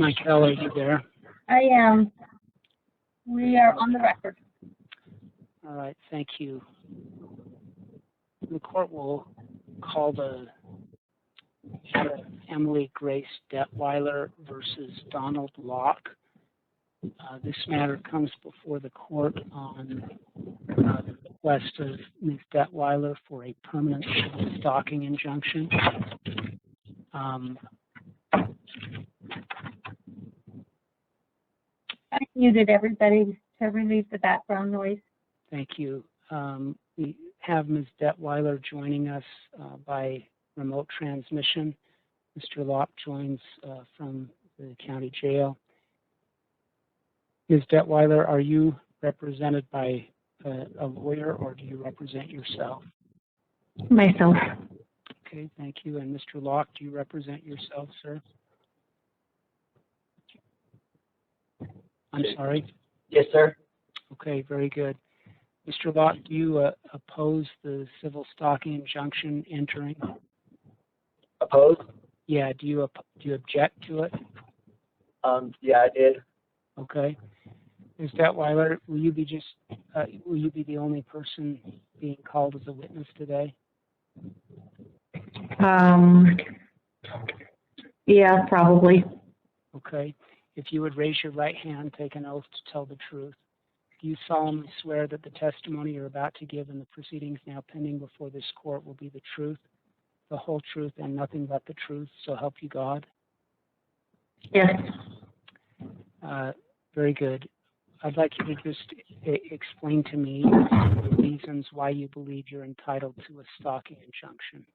Michael, are you there? I am. We are on the record. All right, thank you. The court will call the Emily Grace Detweiler versus Donald Locke. This matter comes before the court on the request of Ms. Detweiler for a permanent stalking injunction. I muted everybody to relieve the background noise. Thank you. We have Ms. Detweiler joining us by remote transmission. Mr. Locke joins from the county jail. Ms. Detweiler, are you represented by a lawyer, or do you represent yourself? Myself. Okay, thank you. And Mr. Locke, do you represent yourself, sir? I'm sorry? Yes, sir. Okay, very good. Mr. Locke, do you oppose the civil stalking injunction entering? Opposed? Yeah, do you object to it? Yeah, I did. Okay. Ms. Detweiler, will you be the only person being called as a witness today? Yeah, probably. Okay. If you would raise your right hand, take an oath to tell the truth. Do you solemnly swear that the testimony you're about to give in the proceedings now pending before this court will be the truth, the whole truth, and nothing but the truth, so help you God? Yes. Very good. I'd like you to just explain to me the reasons why you believe you're entitled to a stalking injunction.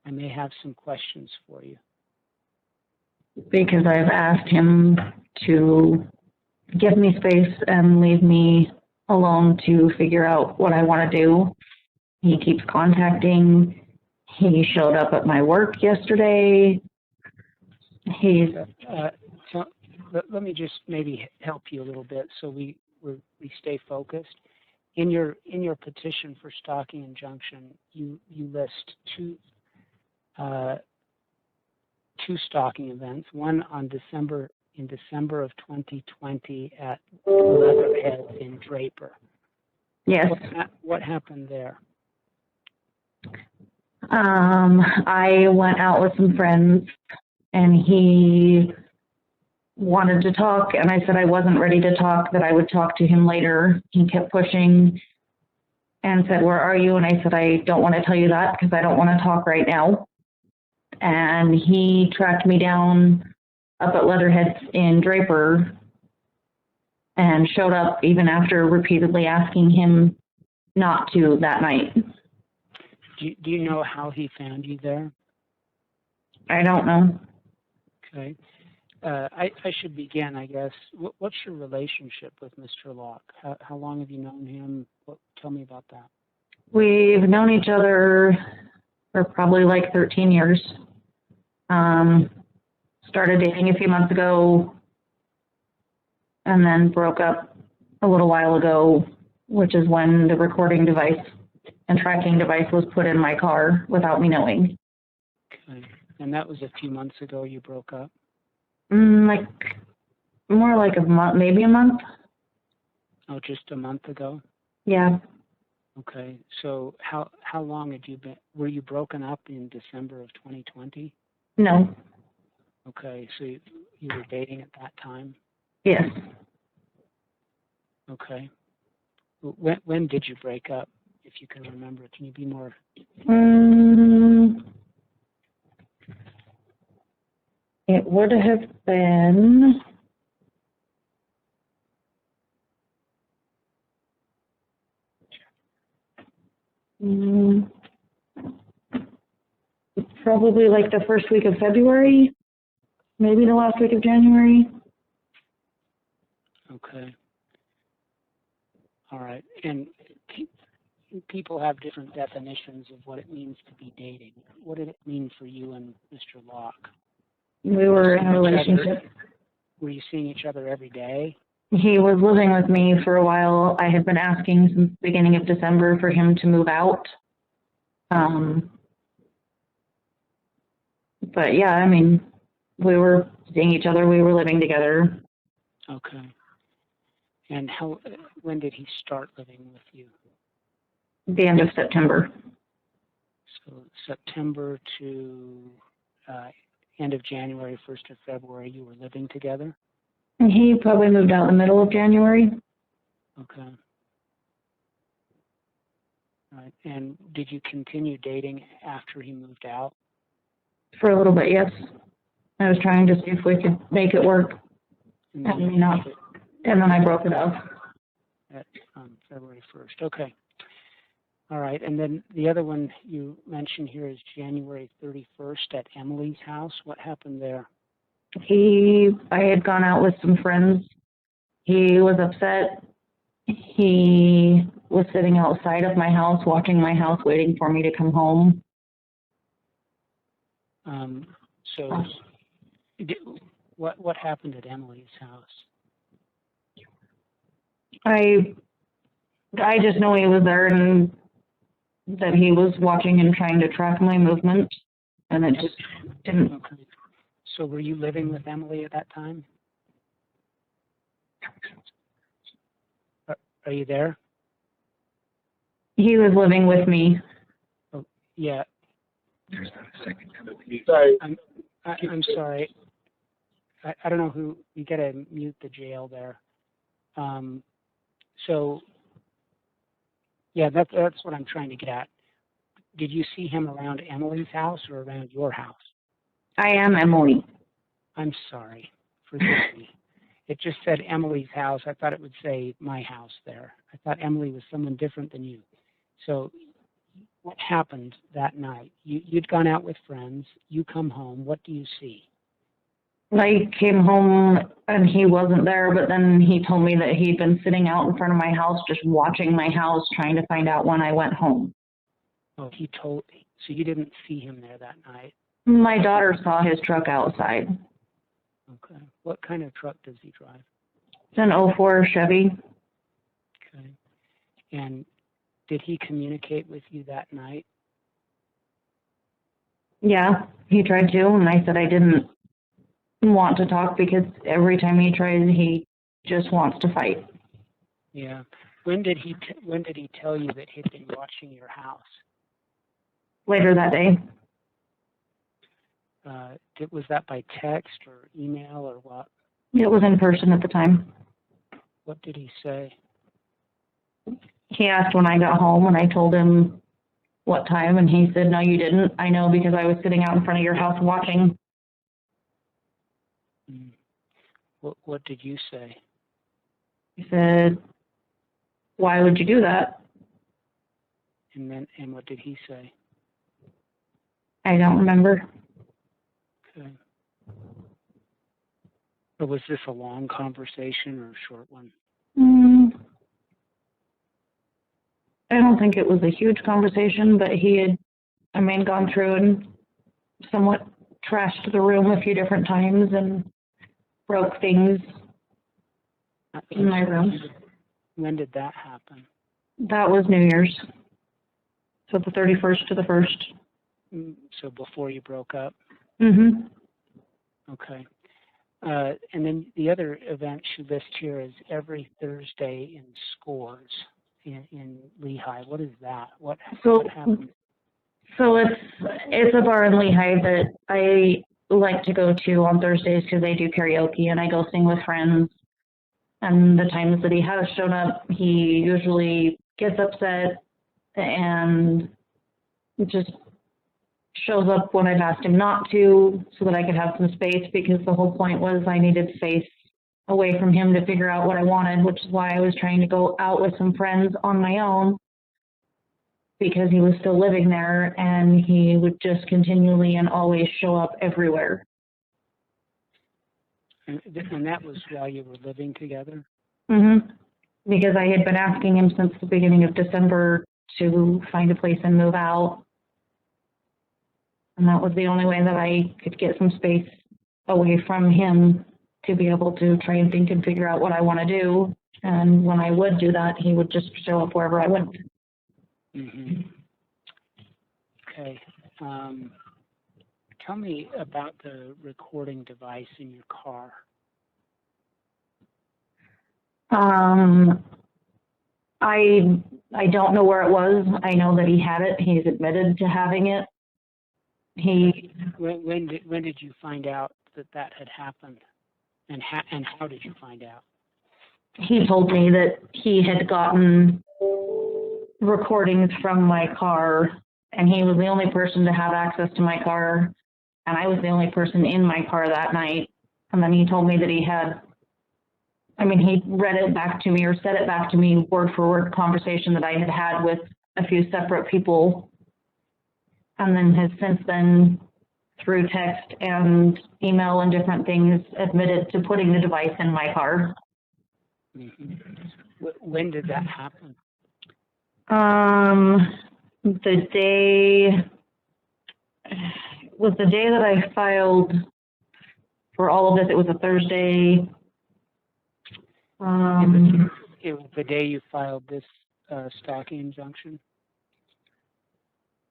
I may have some questions for you. Because I've asked him to give me space and leave me alone to figure out what I want to do. He keeps contacting. He showed up at my work yesterday. So let me just maybe help you a little bit so we stay focused. In your petition for stalking injunction, you list two stalking events. One in December of 2020 at Leatherhead in Draper. Yes. What happened there? I went out with some friends and he wanted to talk, and I said I wasn't ready to talk, that I would talk to him later. He kept pushing and said, "Where are you?" And I said, "I don't want to tell you that because I don't want to talk right now." And he tracked me down up at Leatherhead in Draper and showed up even after repeatedly asking him not to that night. Do you know how he found you there? I don't know. Okay. I should begin, I guess. What's your relationship with Mr. Locke? How long have you known him? Tell me about that. We've known each other for probably like 13 years. Started dating a few months ago and then broke up a little while ago, which is when the recording device and tracking device was put in my car without me knowing. Okay. And that was a few months ago you broke up? Like more like a month, maybe a month. Oh, just a month ago? Yeah. Okay. So how long had you been? Were you broken up in December of 2020? No. Okay. So you were dating at that time? Yes. Okay. When did you break up? If you can remember, can you be more? It would have been probably like the first week of February, maybe the last week of January. Okay. All right. And people have different definitions of what it means to be dating. What did it mean for you and Mr. Locke? We were in a relationship. Were you seeing each other every day? He was living with me for a while. I had been asking since the beginning of December for him to move out. But yeah, I mean, We were seeing each other. We were living together. Okay. And when did he start living with you? The end of September. So September to end of January, 1st of February, you were living together? And he probably moved out in the middle of January. Okay. All right. And did you continue dating after he moved out? For a little bit, yes. I was trying to see if we could make it work. And And, then you know, and then I broke it off. at February 1st. Okay. All right. And then the other one you mentioned here is January 31st at Emily's house. What happened there? I had gone out with some friends. He was upset. He was sitting outside of my house, watching my house, waiting for me to come home. So what happened at Emily's house? I just know he was there and that he was watching and trying to track my movement, and it just didn't. Okay. So were you living with Emily at that time? Are you there? He was living with me. Oh, yeah. Sorry. I'm sorry. I don't know who. You got to mute the jail there. So, yeah, that's what I'm trying to get at. Did you see him around Emily's house or around your house? I am Emily. I'm sorry. Forgive me. It just said Emily's house. I thought it would say my house there. I thought Emily was someone different than you. So what happened that night? You'd gone out with friends. You come home. What do you see? I came home and he wasn't there, but then he told me that he'd been sitting out in front of my house, just watching my house, trying to find out when I went home. Oh, so you didn't see him there that night? My daughter saw his truck outside. Okay. What kind of truck does he drive? It's an '04 Chevy. Okay. And did he communicate with you that night? Yeah, he tried to, and I said I didn't want to talk because every time he tries, he just wants to fight. Yeah. When did he tell you that he'd been watching your house? Later that day. Was that by text or email or what? It was in person at the time. What did he say? He asked when I got home, and I told him what time, and he said, "No, you didn't. I know because I was sitting out in front of your house watching." What did you say? He said, "Why would you do that?" And what did he say? I don't remember. Okay. Or was this a long conversation or a short one? I don't think it was a huge conversation, but he had, gone through and somewhat trashed the room a few different times and broke things in my room. When did that happen? That was New Year's. So the 31st to the 1st. So before you broke up? Mm-hmm. Okay. And then the other event she lists here is every Thursday in Scores in Lehigh. What is that? What happened? So it's a bar in Lehigh that I like to go to on Thursdays because they do karaoke and I go sing with friends. And the times that he has shown up, he usually gets upset and just shows up when I've asked him not to so that I could have some space, because the whole point was I needed space away from him to figure out what I wanted, which is why I was trying to go out with some friends on my own, because he was still living there and he would just continually and always show up everywhere. And that was while you were living together? Mm-hmm. Because I had been asking him since the beginning of December to find a place and move out. And that was the only way that I could get some space away from him to be able to try and think and figure out what I want to do. And when I would do that, he would just show up wherever I went. Mm-hmm. Okay. Tell me about the recording device in your car. I don't know where it was. I know that he had it. He's admitted to having it. When did you find out that had happened, and how did you find out? He told me that he had gotten recordings from my car, and he was the only person to have access to my car, and I was the only person in my car that night. And then he told me that he read it back to me or said it back to me word for word conversation that I had had with a few separate people, and then has since then, through text and email and different things, admitted to putting the device in my car. Mm-hmm. When did that happen? The day was the day that I filed for all of this. It was a Thursday. It was the day you filed this stalking injunction?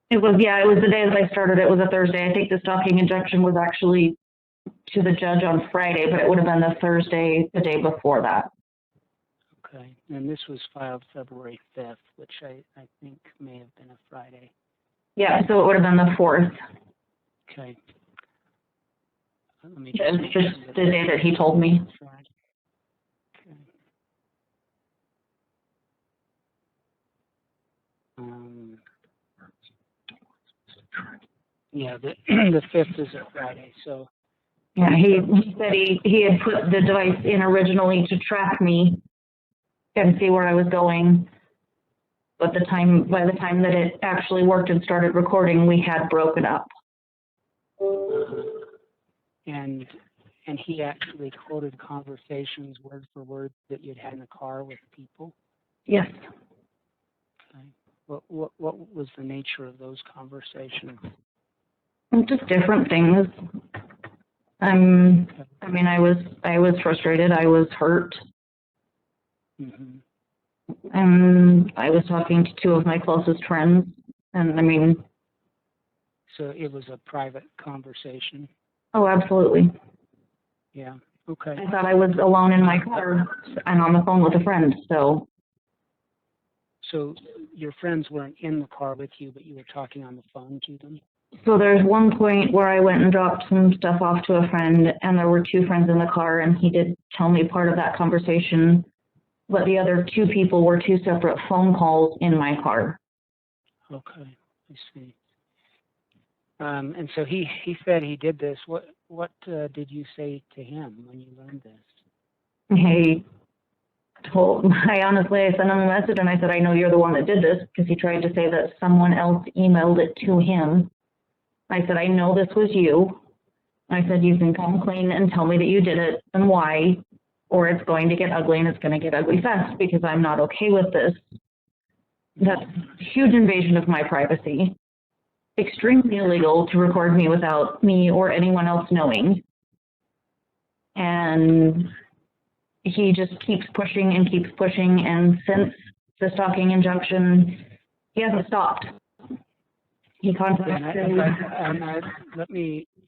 It was the day that I started. It was a Thursday. I think the stalking injunction was actually to the judge on Friday, but it would have been the Thursday, the day before that. Okay, and this was filed February 5th, which I think may have been a Friday. Yeah, so it would have been the 4th. Okay. Let me It was just the day that he told me. Okay. Yeah, the 5th is a Friday, so. Yeah, he said he had put the device in originally to track me and see where I was going. But by the time that it actually worked and started recording, we had broken up. And he actually quoted conversations word for word that you'd had in the car with people? Yes. Okay. What was the nature of those conversations? Just different things. I was frustrated. I was hurt. Mm-hmm. And I was talking to two of my closest friends. And So it was a private conversation? Oh, absolutely. Yeah. Okay. I thought I was alone in my car and on the phone with a friend, so. So your friends weren't in the car with you, but you were talking on the phone to them? So there's one point where I went and dropped some stuff off to a friend, and there were two friends in the car, and he did tell me part of that conversation, but the other two people were two separate phone calls in my car. Okay, I see. And so he said he did this. What did you say to him when you learned this? I sent him a message and I said, I know you're the one that did this, because he tried to say that someone else emailed it to him. I said, I know this was you. I said, you can come clean and tell me that you did it and why, or it's going to get ugly, and it's going to get ugly fast, because I'm not okay with this. That's a huge invasion of my privacy. Extremely illegal to record me without me or anyone else knowing. And he just keeps pushing, and since the stalking injunction, he hasn't stopped. He contacted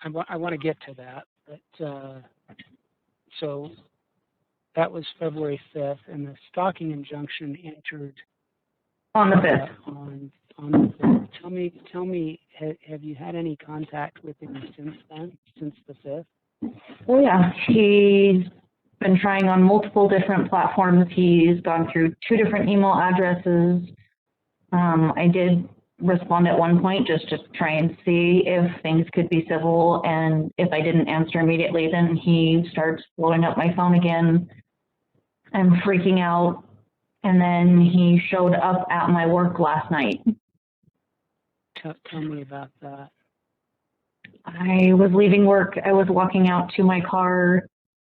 I want to get to that, but so that was February 5th, and the stalking injunction entered on the 5th. On the 5th. Tell me, have you had any contact with him since then, since the 5th? Oh yeah, he's been trying on multiple different platforms. He's gone through 2 different email addresses. I did respond at one point just to try and see if things could be civil, and if I didn't answer immediately, then he starts blowing up my phone again and freaking out. And then he showed up at my work last night. Tell me about that. I was leaving work. I was walking out to my car.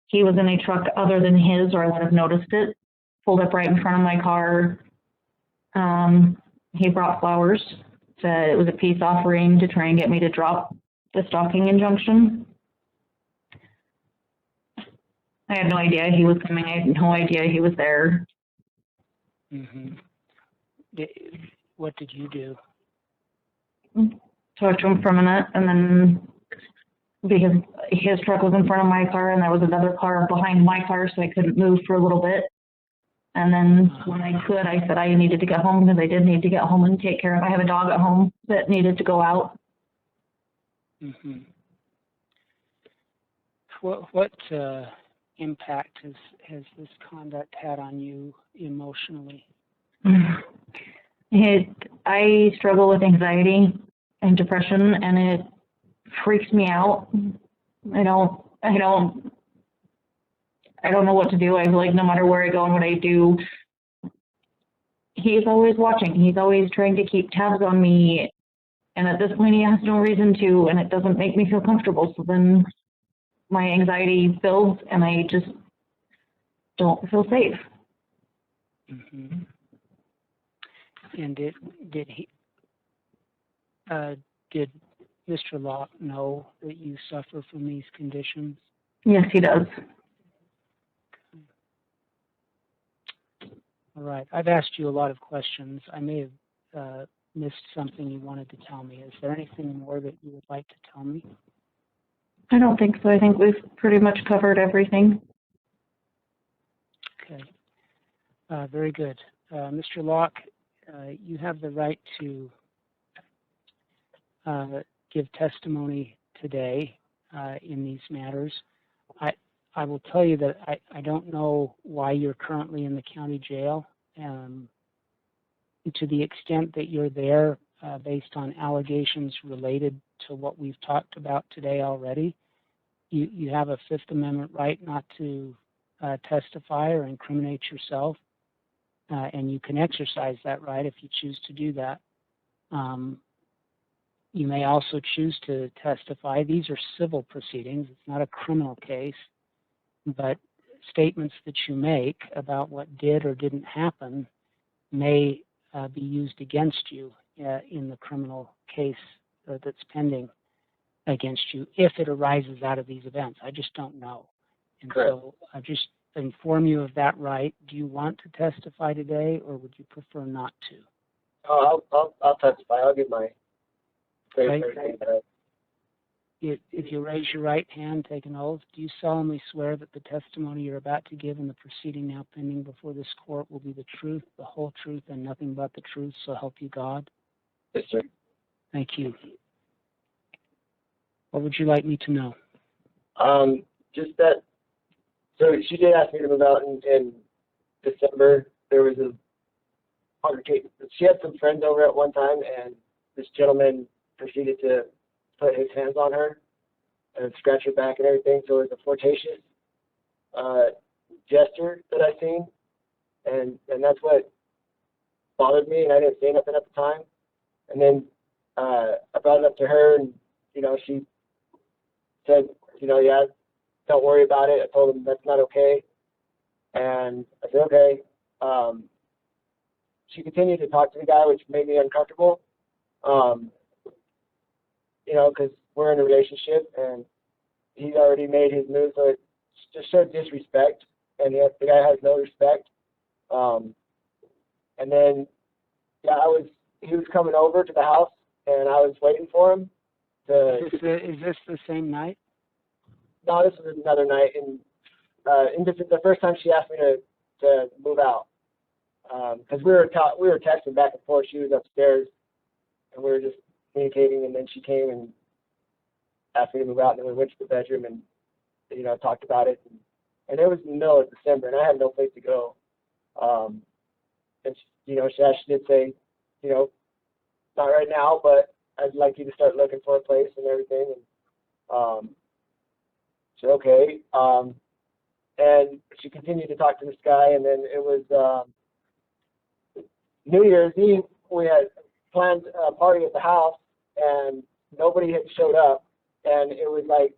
He was in a truck other than his, or I would have noticed it. Pulled up right in front of my car. He brought flowers. Said it was a peace offering to try and get me to drop the stalking injunction. I had no idea he was coming. I had no idea he was there. Mm-hmm. What did you do? Talked to him for a minute, and then because his truck was in front of my car and there was another car behind my car, so I couldn't move for a little bit. And then when I could, I said I needed to get home because I did need to get home and take care of. I have a dog at home that needed to go out. Mm-hmm. What impact has this conduct had on you emotionally? I struggle with anxiety and depression, and it freaks me out. I don't know what to do. I feel like no matter where I go and what I do, he's always watching. He's always trying to keep tabs on me. And at this point, he has no reason to, and it doesn't make me feel comfortable. So then my anxiety builds, and I just don't feel safe. Mm-hmm. And did Mr. Locke know that you suffer from these conditions? Yes, he does. All right. I've asked you a lot of questions. I may have missed something you wanted to tell me. Is there anything more that you would like to tell me? I don't think so. I think we've pretty much covered everything. Okay. Very good. Mr. Locke, you have the right to give testimony today in these matters. I will tell you that I don't know why you're currently in the county jail. To the extent that you're there based on allegations related to what we've talked about today already, you have a Fifth Amendment right not to testify or incriminate yourself, and you can exercise that right if you choose to do that. You may also choose to testify. These are civil proceedings. It's not a criminal case, but statements that you make about what did or didn't happen may be used against you in the criminal case that's pending against you if it arises out of these events. I just don't know. And Correct. So I just inform you of that right. Do you want to testify today, or would you prefer not to? Oh, I'll testify. I'll give my Okay. everything. If you raise your right hand, take an oath, do you solemnly swear that the testimony you're about to give in the proceeding now pending before this court will be the truth, the whole truth, and nothing but the truth, so help you God? Yes, sir. Thank you. What would you like me to know? Just that. So she did ask me to move out in December. There was a altercation. She had some friends over at one time, and this gentleman proceeded to put his hands on her and scratch her back and everything. So it was a flirtatious gesture that I seen, and that's what bothered me. And I didn't say nothing at the time. And then I brought it up to her, and she said, yeah, don't worry about it. I told him that's not okay, and I said okay. She continued to talk to the guy, which made me uncomfortable. Because we're in a relationship and he's already made his move, so it just showed disrespect, and the guy has no respect. And then, he was coming over to the house, and I was waiting for him to. Is this the same night? No, this was another night, and this is the first time she asked me to move out, because we were texting back and forth. She was upstairs, and we were just communicating, and then she came and asked me to move out, and then we went to the bedroom and talked about it, and it was in the middle of December, and I had no place to go, and she did say, not right now, but I'd like you to start looking for a place and everything, and she said okay, and she continued to talk to this guy, and then it was New Year's Eve. We had planned a party at the house, and nobody had showed up, and it was like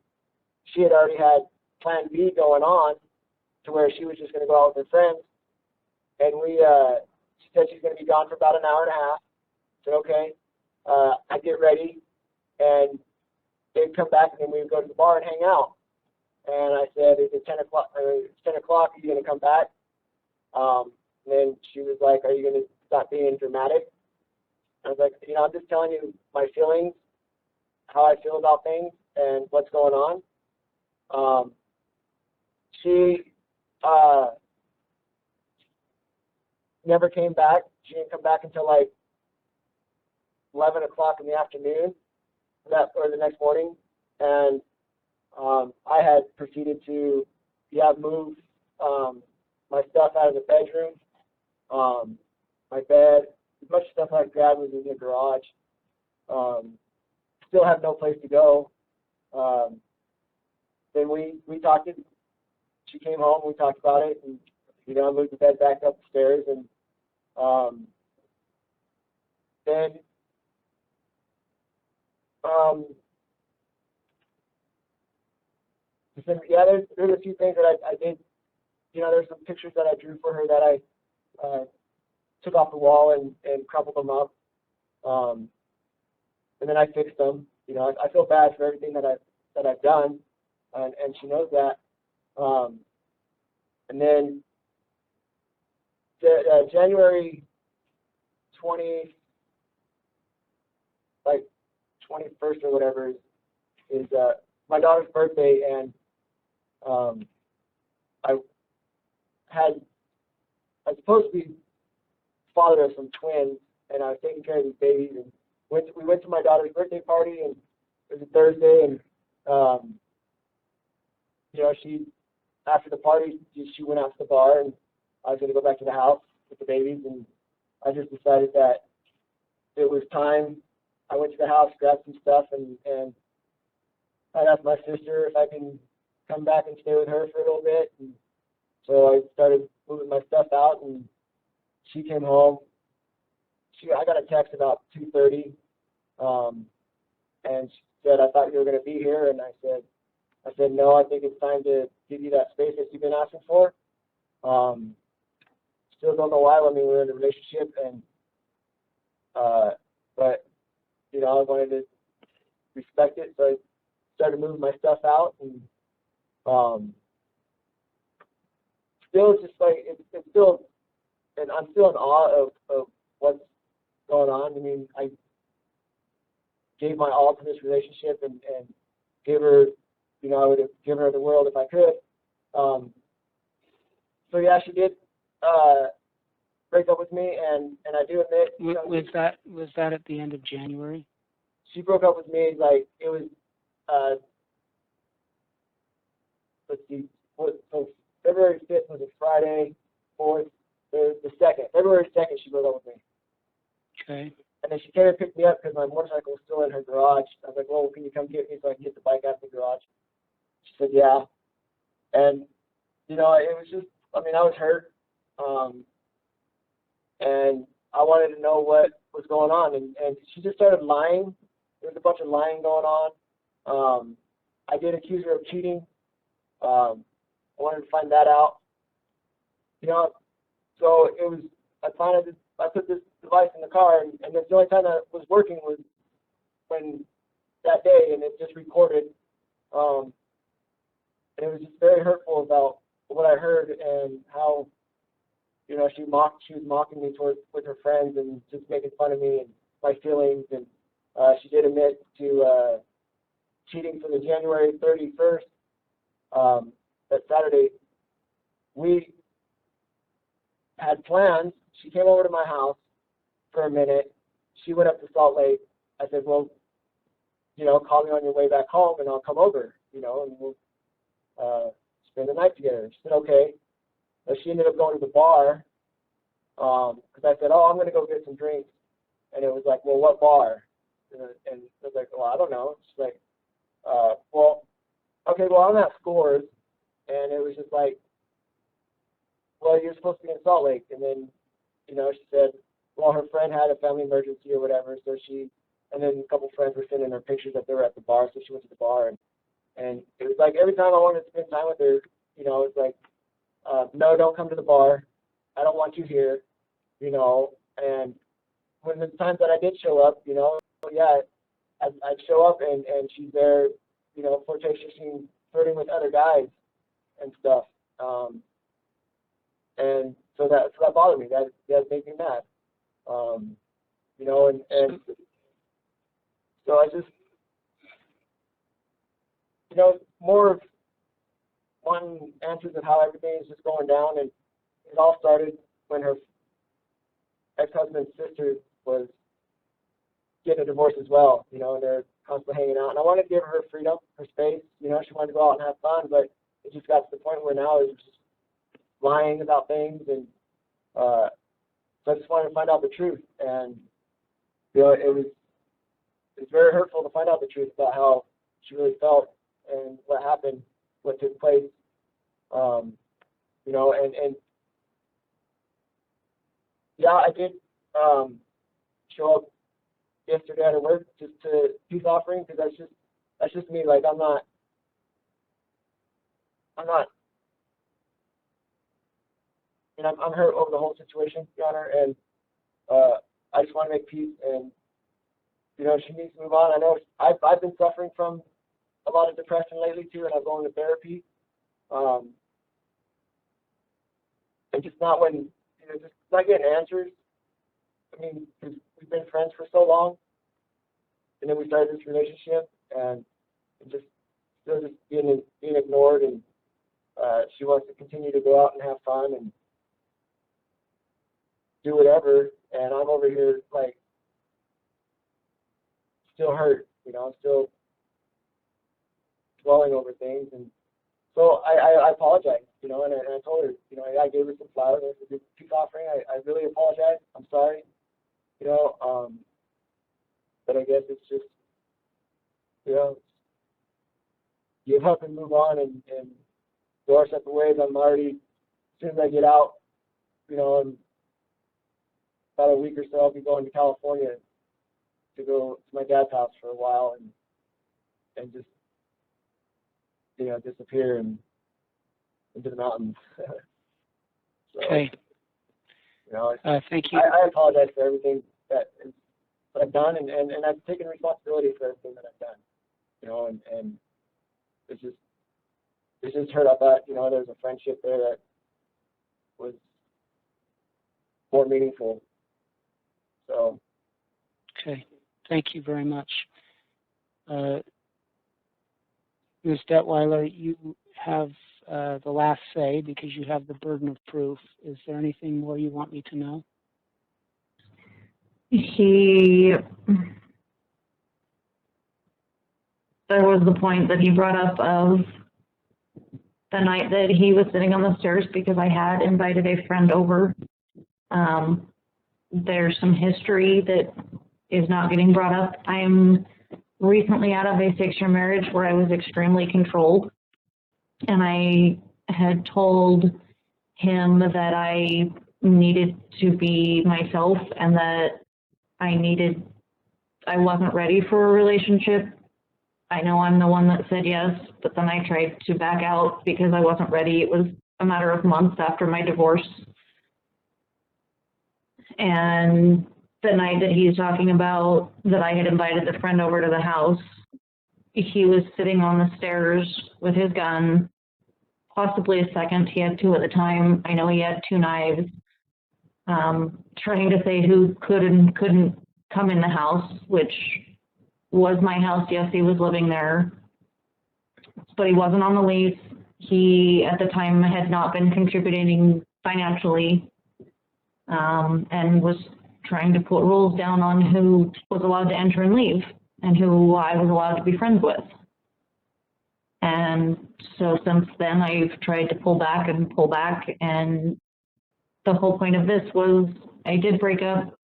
she had already had plan B going on to where she was just going to go out with her friends, and she said she's going to be gone for about an hour and a half. I said okay. I'd get ready, and they'd come back, and then we would go to the bar and hang out. And I said, is it 10 o'clock? It's 10 o'clock. Are you going to come back? And then she was like, are you going to stop being dramatic? I was like, I'm just telling you my feelings, how I feel about things, and what's going on. She never came back. She didn't come back until like 11 o'clock in the afternoon, or the next morning, and I had proceeded to move my stuff out of the bedroom, my bed, as much stuff I grabbed was in the garage. Still have no place to go. Then we talked. She came home. We talked about it, and I moved the bed back up the stairs, and then there's a few things that I did. There's some pictures that I drew for her that I took off the wall and crumpled them up, and then I fixed them. I feel bad for everything that I've done, and she knows that. And then January 21st or whatever is my daughter's birthday, and I was supposed to be father of some twins, and I was taking care of these babies, and we went to my daughter's birthday party, and it was a Thursday, and she, after the party, she went out to the bar, and I was going to go back to the house with the babies, and I just decided that it was time. I went to the house, grabbed some stuff, and I asked my sister if I can come back and stay with her for a little bit, and so I started moving my stuff out, and she came home. I got a text about 2:30, and she said, "I thought you were going to be here," and I said, "No, I think it's time to give you that space that you've been asking for." Still don't know why. I mean, we're in a relationship, and but I wanted to respect it, so I started moving my stuff out, and still just like it's still, and I'm still in awe of what's going on. I mean, I gave my all to this relationship, and gave her, I would have given her the world if I could. So yeah, she did break up with me, and I do admit. Was that at the end of January? She broke up with me like it was. Let's see. So February 5th was a Friday. 4th, the 2nd. February 2nd, she broke up with me. Okay. And then she came and picked me up because my motorcycle was still in her garage. I was like, "Well, can you come get me so I can get the bike out of the garage?" She said, "Yeah." And it was just, I was hurt, and I wanted to know what was going on, and she just started lying. There was a bunch of lying going on. I did accuse her of cheating. I wanted to find that out. So it was. I put this device in the car, and the only time that it was working was when that day, and it just recorded. And it was just very hurtful about what I heard and how, she was mocking me with her friends and just making fun of me and my feelings. And she did admit to cheating for the January 31st, that Saturday. We had plans. She came over to my house for a minute. She went up to Salt Lake. I said, "Well, call me on your way back home, and I'll come over, and we'll spend the night together." She said, "Okay." But she ended up going to the bar, because I said, "Oh, I'm going to go get some drinks." And it was like, "Well, what bar?" And I was like, "Well, I don't know." She's like, "Well, okay, well, I'm at Scores." And it was just like, "Well, you're supposed to be in Salt Lake." And then, she said, well, her friend had a family emergency or whatever, so and then a couple friends were sending her pictures that they were at the bar, so she went to the bar, and it was like every time I wanted to spend time with her, it's like, "No, don't come to the bar. I don't want you here," and when the times that I did show up, yeah, I'd show up and she's there, flirtatiously flirting with other guys and stuff. And so that bothered me. That made me mad. And so I just, you know, more of wanting answers of how everything is just going down. And it all started when her ex-husband's sister was getting a divorce as well, you know, and they're constantly hanging out. And I wanted to give her freedom, her space. You know, she wanted to go out and have fun, but it just got to the point where now it's just lying about things. And so I just wanted to find out the truth. And, you know, it's very hurtful to find out the truth about how she really felt and what happened, what took place. You know, and yeah, I did show up yesterday at work just to peace offering, because that's just me. Like I'm not, and I'm hurt over the whole situation, Your Honor, and I just want to make peace. And you know, she needs to move on. I know I've been suffering from a lot of depression lately too, and I'm going to therapy. And just not when, you know, just not getting answers. I mean, because we've been friends for so long, and then we started this relationship, and just still just being ignored. And she wants to continue to go out and have fun and do whatever, and I'm over here like still hurt. You know, I'm still dwelling over things. And so I apologize, you know, and I told her, you know, I gave her some flowers. It was a peace offering. I really apologize. I'm sorry, you know, but I guess it's just, you know, give up and move on and go our separate ways. I'm already, as soon as I get out, you know, in about a week or so, I'll be going to California to go to my dad's house for a while and just, you know, disappear and into the mountains. So, Okay. You know, thank you. I apologize for everything that I've done, and I've taken responsibility for everything that I've done. You know, and it's just hurt up that, you know, there's a friendship there that was more meaningful. So. Okay. Thank you very much. Ms. Detweiler, you have the last say because you have the burden of proof. Is there anything more you want me to know? There was the point that he brought up of the night that he was sitting on the stairs because I had invited a friend over. There's some history that is not getting brought up. I'm recently out of a 6-year marriage where I was extremely controlled, and I had told him that I needed to be myself and that I wasn't ready for a relationship. I know I'm the one that said yes, but then I tried to back out because I wasn't ready. It was a matter of months after my divorce. And the night that he's talking about that I had invited the friend over to the house, he was sitting on the stairs with his gun, possibly a second. He had 2 at the time. I know he had 2 knives, trying to say who could and couldn't come in the house, which was my house. Yes, he was living there, but he wasn't on the lease. He, at the time, had not been contributing financially, and was trying to put rules down on who was allowed to enter and leave and who I was allowed to be friends with. And so since then, I've tried to pull back, and the whole point of this was I did break up.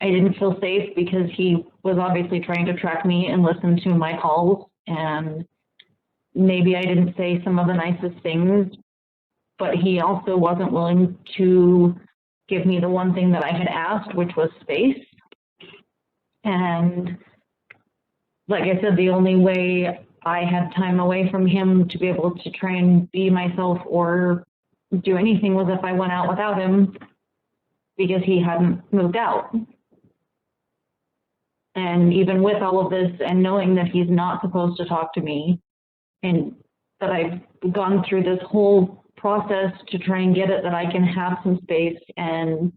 I didn't feel safe because he was obviously trying to track me and listen to my calls, and maybe I didn't say some of the nicest things, but he also wasn't willing to give me the one thing that I had asked, which was space. And like I said, the only way I had time away from him to be able to try and be myself or do anything was if I went out without him because he hadn't moved out. And even with all of this and knowing that he's not supposed to talk to me and that I've gone through this whole process to try and get it that I can have some space, and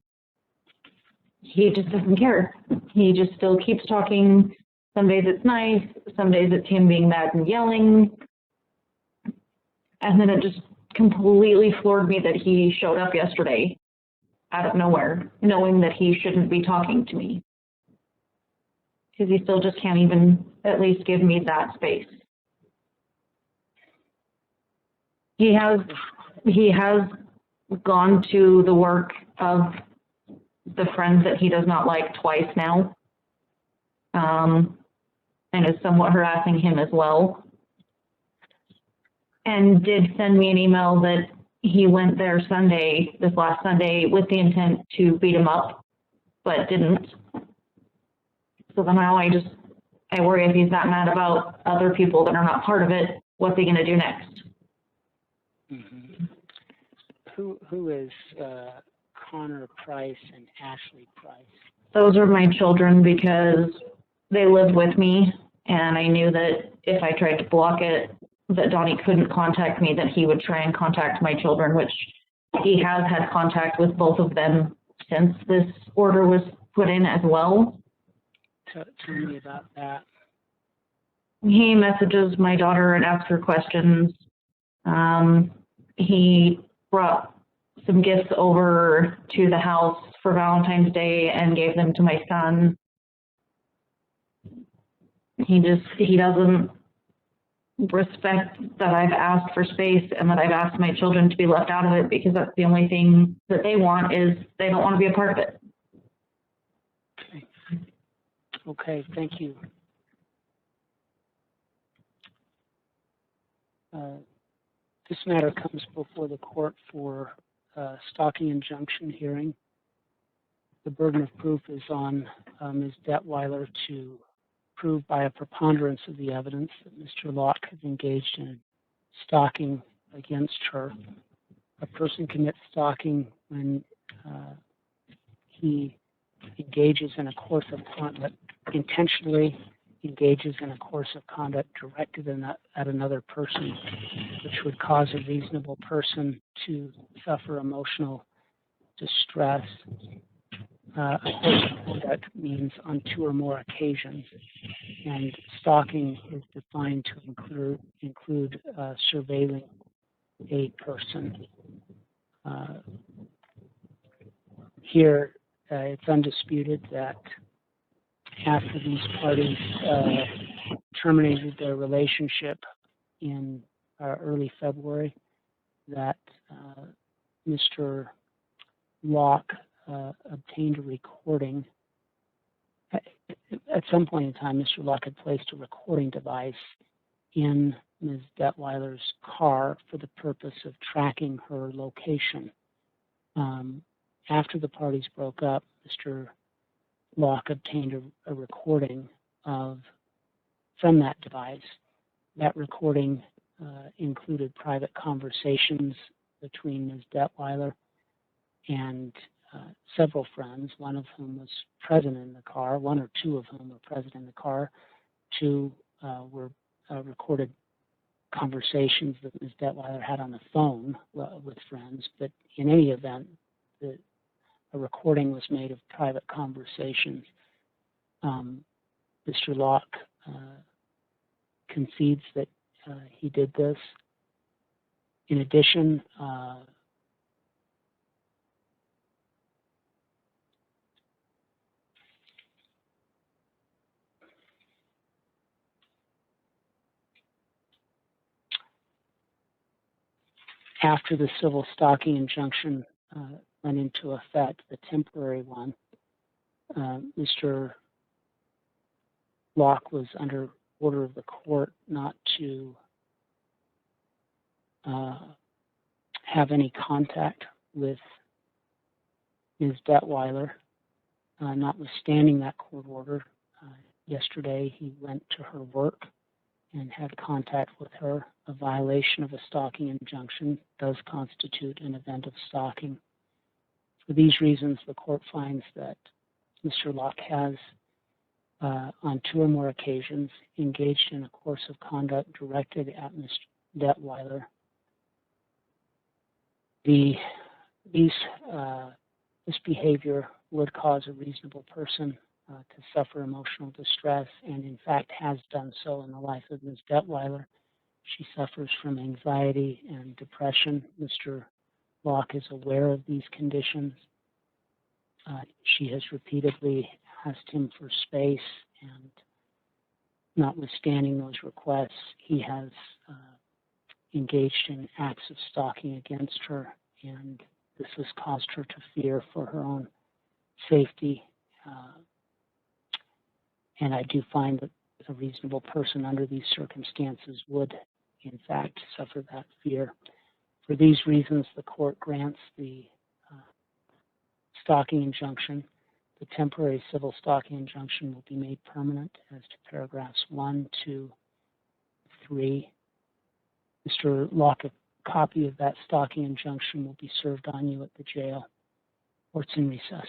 he just doesn't care. He just still keeps talking Some days it's nice, some days it's him being mad and yelling. And then it just completely floored me that he showed up yesterday out of nowhere, knowing that he shouldn't be talking to me. Because he still just can't even at least give me that space. He has gone to the work of the friends that he does not like twice now, and is somewhat harassing him as well. And did send me an email that he went there this last Sunday, with the intent to beat him up, but didn't. So then now I worry if he's that mad about other people that are not part of it, what's he gonna do next? Mm-hmm. Who is Connor Price and Ashley Price? Those are my children because they lived with me, and I knew that if I tried to block it, that Donnie couldn't contact me, that he would try and contact my children, which he has had contact with both of them since this order was put in as well. Tell me about that. He messages my daughter and asks her questions. He brought some gifts over to the house for Valentine's Day and gave them to my son. He doesn't respect that I've asked for space and that I've asked my children to be left out of it, because that's the only thing that they want, is they don't want to be a part of it. Okay, thank you. This matter comes before the court for stalking injunction hearing. The burden of proof is on Ms. Detweiler to prove by a preponderance of the evidence that Mr. Locke has engaged in stalking against her. A person commits stalking when he engages in a course of conduct, intentionally engages in a course of conduct directed at another person, which would cause a reasonable person to suffer emotional distress. A course of conduct means on 2 or more occasions, and stalking is defined to include surveilling a person. Here, it's undisputed that after these parties terminated their relationship in early February, that Mr. Locke obtained a recording. At some point in time, Mr. Locke had placed a recording device in Ms. Detweiler's car for the purpose of tracking her location. After the parties broke up, Mr. Locke obtained a recording from that device. That recording included private conversations between Ms. Detweiler and several friends, one of whom was present in the car, 1 or 2 of whom were present in the car. 2 were recorded conversations that Ms. Detweiler had on the phone with friends, but in any event, a recording was made of private conversations. Mr. Locke concedes that he did this. In addition, after the civil stalking injunction went into effect, the temporary one, Mr. Locke was under order of the court not to have any contact with Ms. Detweiler. Notwithstanding that court order, yesterday he went to her work and had contact with her. A violation of a stalking injunction does constitute an event of stalking. For these reasons, the court finds that Mr. Locke has, on 2 or more occasions, engaged in a course of conduct directed at Ms. Detweiler. This behavior would cause a reasonable person to suffer emotional distress, and in fact has done so in the life of Ms. Detweiler. She suffers from anxiety and depression. Mr. Locke is aware of these conditions. She has repeatedly asked him for space, and notwithstanding those requests, he has engaged in acts of stalking against her, and this has caused her to fear for her own safety. And I do find that a reasonable person under these circumstances would, in fact, suffer that fear. For these reasons, the court grants the stalking injunction. The temporary civil stalking injunction will be made permanent as to paragraphs 1, 2, 3. Mr. Locke, a copy of that stalking injunction will be served on you at the jail. Court's in recess.